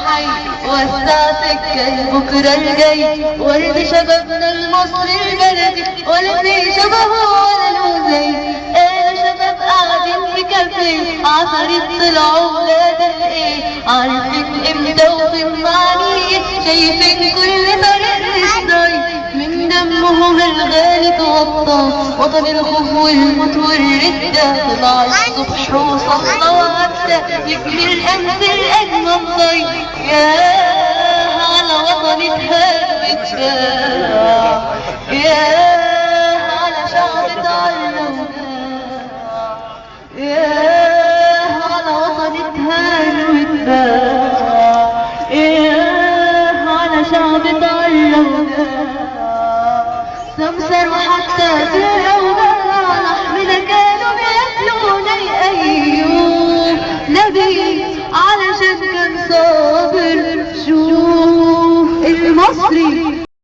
حي وسع سكة بكرة الجاي، ورد شبابنا المصري البلدي ولا في شبهه ولا له زي. قالوا شباب قاعدين في كافيه عفاريت طلعوا ولاد الايه، عارفين امتى وفين معنيه، شايفين كل طريق ازاي من دمهم الغالي توطى وطن الخوف والموت والردة. طلع الصبح وصلى وعدى يكمل الامس الاجمل ضي. ياه على وطن اتهان واتباع، ياه على شعب اتعلم، ياه على وطن اتهان واتباع، ياه على شعب اتعلم. سمسروا حتى زرعوا برا لحمنا كانوا بياكلوا ايوه نبي علشان كان صابر. شوف المصري